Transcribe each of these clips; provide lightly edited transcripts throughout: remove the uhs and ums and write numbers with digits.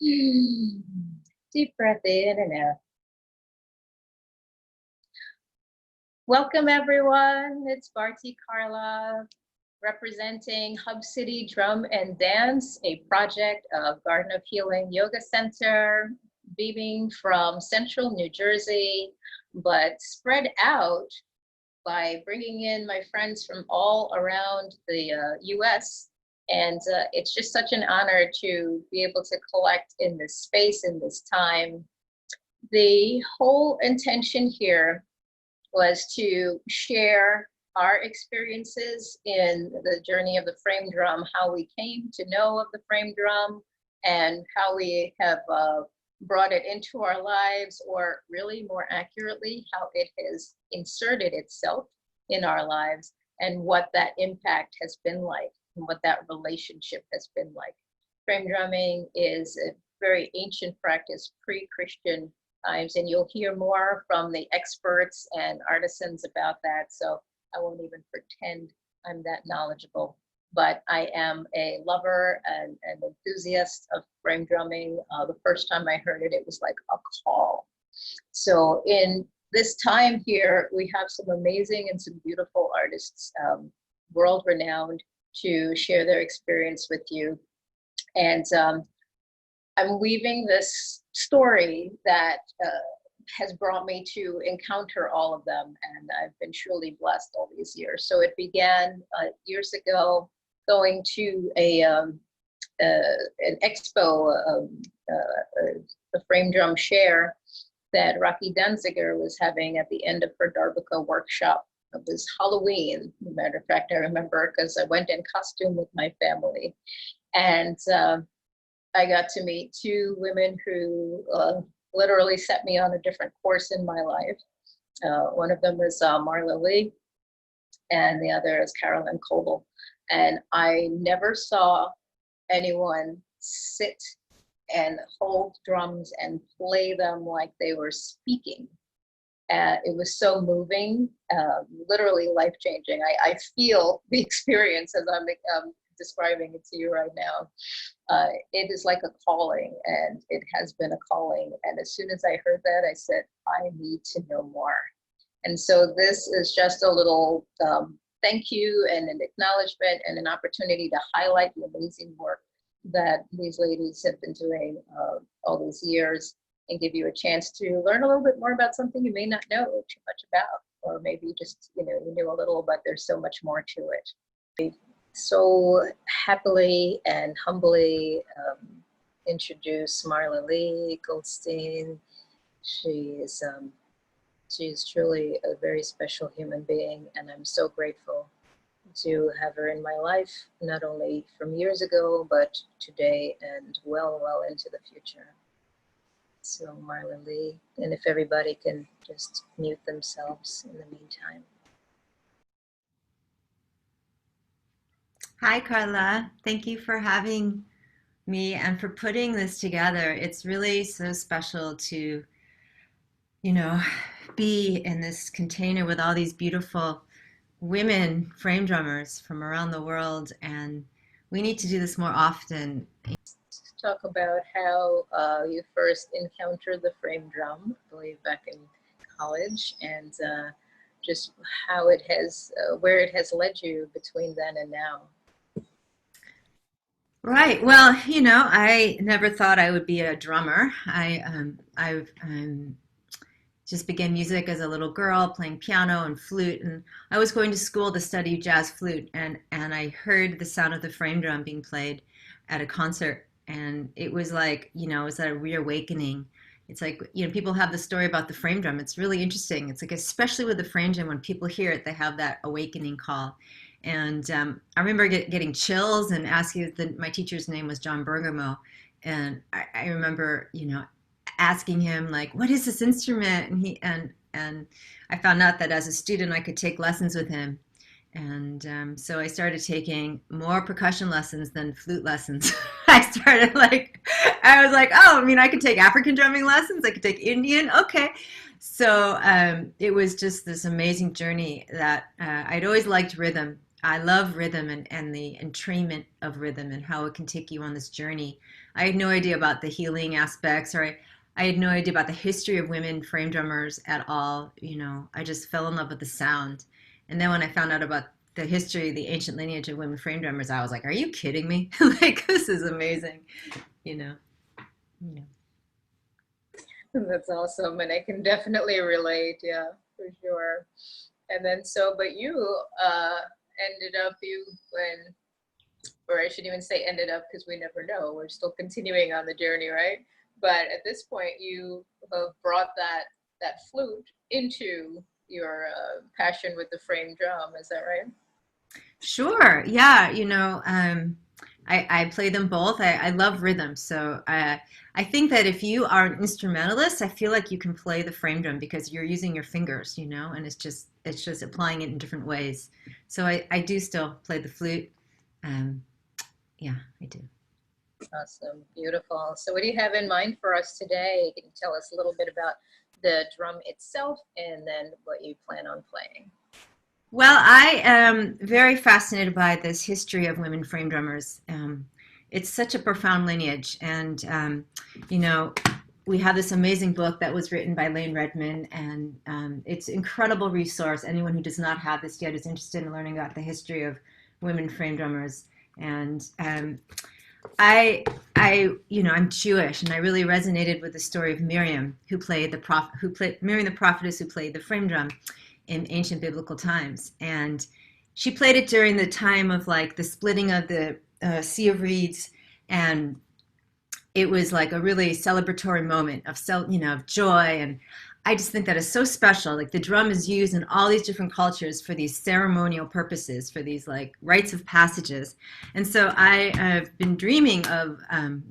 Deep breath in and out. Welcome everyone, it's Bharati Carla, representing Hub City Drum and Dance, a project of Garden of Healing Yoga Center, beaming from central New Jersey, but spread out by bringing in my friends from all around the US. And it's just such an honor to be able to collect in this space, in this time. The whole intention here was to share our experiences in the journey of the frame drum, how we came to know of the frame drum, and how we have brought it into our lives, or really more accurately, how it has inserted itself in our lives, and what that impact has been like, and what that relationship has been like. Frame drumming is a very ancient practice, pre-Christian times, and you'll hear more from the experts and artisans about that, so I won't even pretend I'm that knowledgeable. But I am a lover and an enthusiast of frame drumming. The first time I heard it, it was like a call. So in this time here, we have some amazing and some beautiful artists, world-renowned, to share their experience with you. And I'm weaving this story that has brought me to encounter all of them, and I've been truly blessed all these years. So it began years ago, going to an expo, a frame drum share that Rocky Danziger was having at the end of her Darbaka workshop. It was Halloween, as a matter of fact, I remember, because I went in costume with my family. And I got to meet two women who literally set me on a different course in my life. One of them is Marla Leigh, and the other is Carolyn Coble. And I never saw anyone sit and hold drums and play them like they were speaking. It was so moving, literally life-changing. I feel the experience as I'm describing it to you right now. It is like a calling, and it has been a calling. And as soon as I heard that, I said, I need to know more. And so this is just a little thank you and an acknowledgement and an opportunity to highlight the amazing work that these ladies have been doing all these years, and give you a chance to learn a little bit more about something you may not know too much about, or maybe just, you knew a little, but there's so much more to it. So happily and humbly introduce Marla Leigh Goldstein. She's truly a very special human being, and I'm so grateful to have her in my life, not only from years ago, but today and well into the future. So Marla Leigh, and if everybody can just mute themselves in the meantime. Hi, Carla. Thank you for having me and for putting this together. It's really so special to, be in this container with all these beautiful women frame drummers from around the world, and we need to do this more often. Talk about how you first encountered the frame drum, I believe back in college, and just how it has, where it has led you between then and now. Right. Well, I never thought I would be a drummer. I just began music as a little girl, playing piano and flute, and I was going to school to study jazz flute, and I heard the sound of the frame drum being played at a concert, and it was like, it was a reawakening. It's like, people have the story about the frame drum. It's really interesting. It's like, especially with the frame drum, when people hear it, they have that awakening call. And I remember getting chills and asking, my teacher's name was John Bergamo, and I remember, asking him, like, what is this instrument? And I found out that as a student I could take lessons with him, and so I started taking more percussion lessons than flute lessons. I was like, oh, I could take African drumming lessons, I could take Indian, okay. So it was just this amazing journey that I'd always liked rhythm. I love rhythm and the entrainment of rhythm and how it can take you on this journey. I had no idea about the healing aspects, or I had no idea about the history of women frame drummers at all. You know, I just fell in love with the sound. And then when I found out about the history, the ancient lineage of women frame drummers, I was like, are you kidding me? Like, this is amazing, you know. Yeah. That's awesome, and I can definitely relate. Yeah, for sure. And then but you ended up when, or I shouldn't even say ended up because we never know. We're still continuing on the journey, right? But at this point, you have brought that flute into your passion with the frame drum. Is that right? Sure. Yeah. You know, I play them both. I love rhythm. So I think that if you are an instrumentalist, I feel like you can play the frame drum because you're using your fingers, you know, and it's just applying it in different ways. So I do still play the flute. Yeah, I do. Awesome. Beautiful. So what do you have in mind for us today? Can you tell us a little bit about the drum itself and then what you plan on playing? Well, I am very fascinated by this history of women frame drummers. It's such a profound lineage, and you know, we have this amazing book that was written by Lane Redman, and it's an incredible resource. Anyone who does not have this yet is interested in learning about the history of women frame drummers. And you know, I'm Jewish, and I really resonated with the story of Miriam, Miriam the prophetess, who played the frame drum in ancient biblical times. And she played it during the time of like the splitting of the Sea of Reeds, and it was like a really celebratory moment of of joy. And I just think that is so special. Like, the drum is used in all these different cultures for these ceremonial purposes, for these like rites of passages. And so I have been dreaming of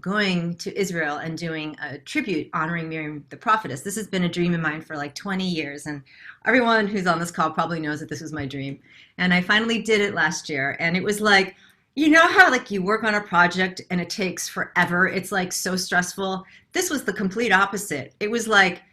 going to Israel and doing a tribute honoring Miriam the prophetess. This has been a dream of mine for like 20 years. And everyone who's on this call probably knows that this was my dream. And I finally did it last year. And it was like, you know how like you work on a project and it takes forever? It's like so stressful. This was the complete opposite. It was like,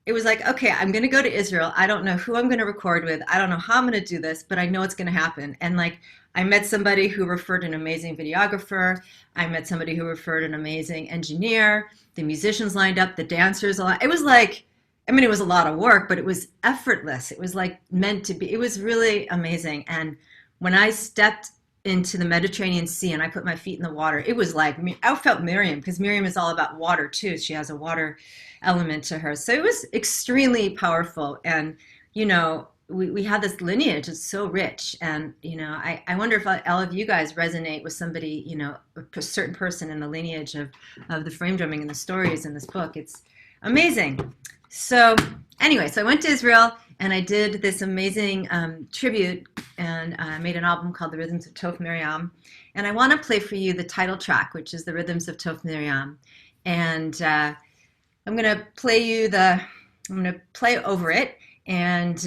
okay, I'm going to go to Israel. I don't know who I'm going to record with. I don't know how I'm going to do this, but I know it's going to happen. And like, I met somebody who referred an amazing videographer. I met somebody who referred an amazing engineer. The musicians lined up, the dancers. It was like, I mean, it was a lot of work, but it was effortless. It was like meant to be. It was really amazing. And when I stepped into the Mediterranean Sea and I put my feet in the water, it was like, I felt Miriam, because Miriam is all about water too. She has a water element to her. So it was extremely powerful. And, you know, we have this lineage. It's so rich. And, you know, I wonder if all of you guys resonate with somebody, you know, a certain person in the lineage of the frame drumming and the stories in this book. It's amazing. So anyway, so I went to Israel and I did this amazing tribute, and I made an album called The Rhythms of Tov Miriam. And I want to play for you the title track, which is The Rhythms of Tov Miriam. And I'm going to play over it. And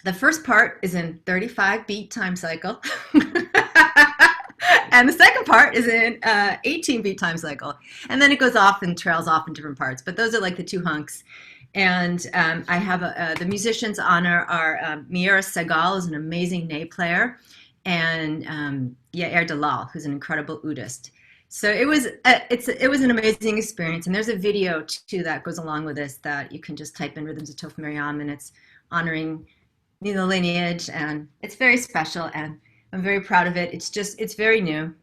the first part is in 35 beat time cycle. And the second part is in 18 beat time cycle. And then it goes off and trails off in different parts. But those are like the two hunks. And I have the musicians honor are Meira Segal, who's an amazing ney player, and Yair Dalal, who's an incredible oudist. So it was an amazing experience. And there's a video too that goes along with this that you can just type in Rhythms of Tov Miriam, and it's honoring, you know, lineage, and it's very special, and I'm very proud of it. It's very new.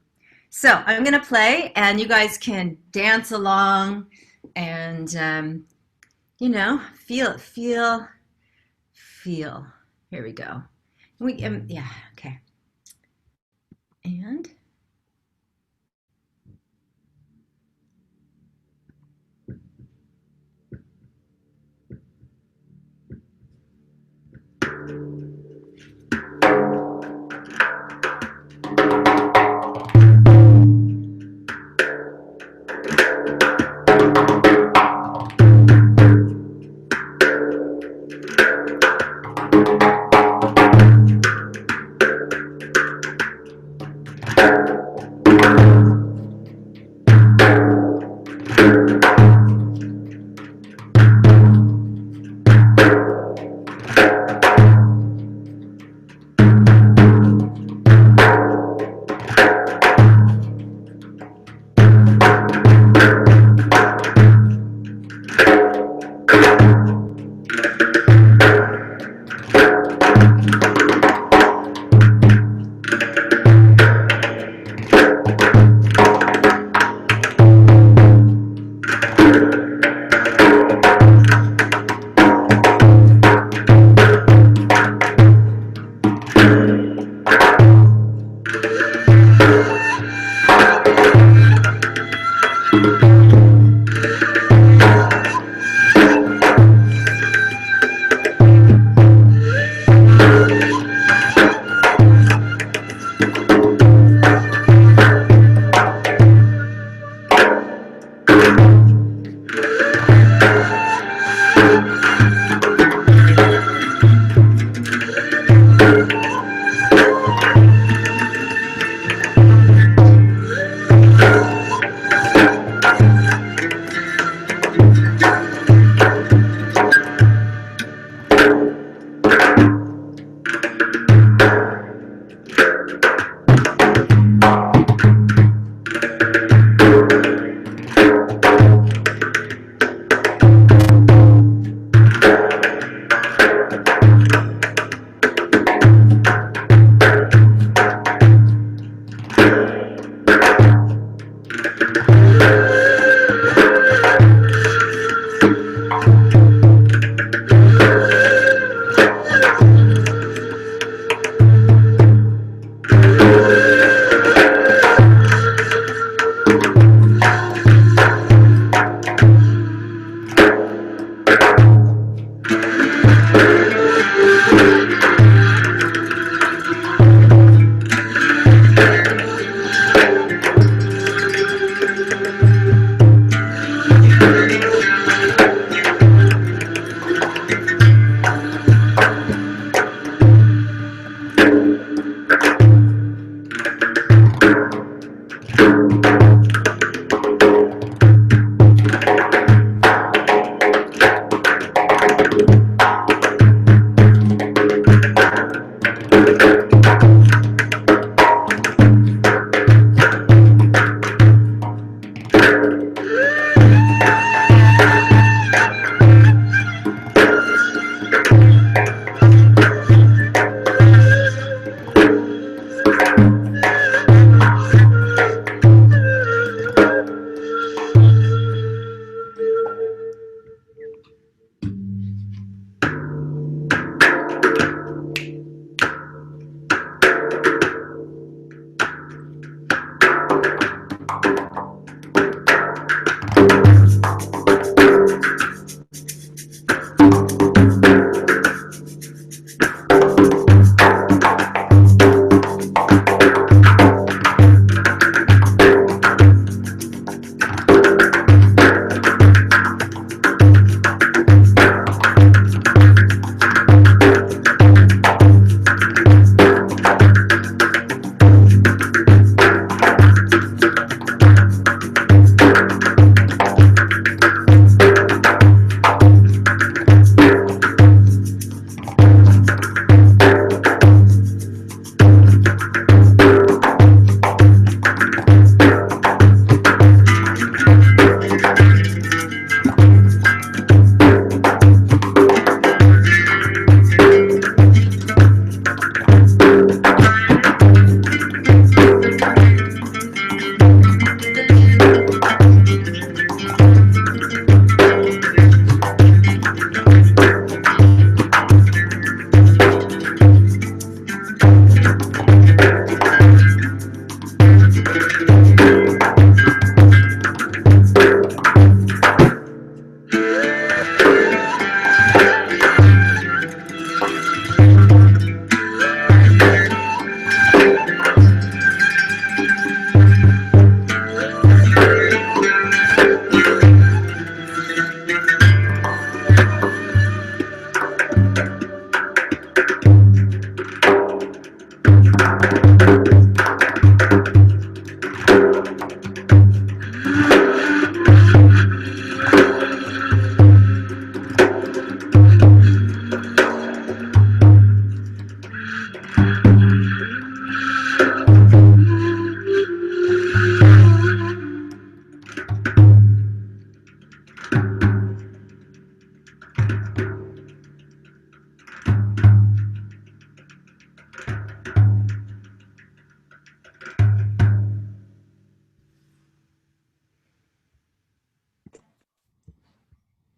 So I'm gonna play, and you guys can dance along, and you know, feel. Here we go. Yeah, okay. And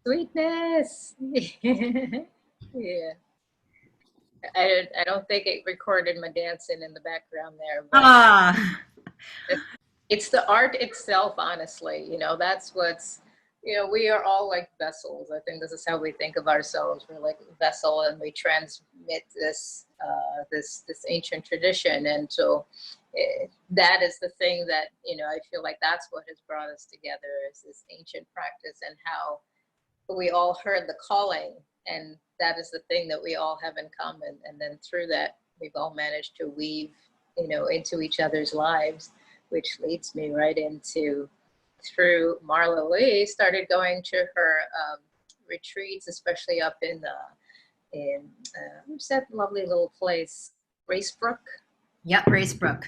Sweetness. Yeah. I don't think it recorded my dancing in the background there, but Ah, it's the art itself, honestly. That's what's, we are all like vessels. I think this is how we think of ourselves. We're like a vessel, and we transmit this ancient tradition. And so that is the thing that, I feel like that's what has brought us together, is this ancient practice, and how we all heard the calling, and that is the thing that we all have in common. And then through that, we've all managed to weave, into each other's lives, which leads me right into, through Marla Leigh, started going to her retreats, especially up in what's that lovely little place, Racebrook. yep, Racebrook.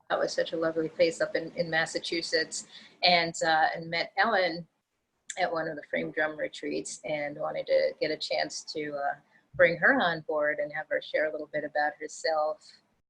That was such a lovely place up in Massachusetts, and met Ellen at one of the frame drum retreats, and wanted to get a chance to bring her on board and have her share a little bit about herself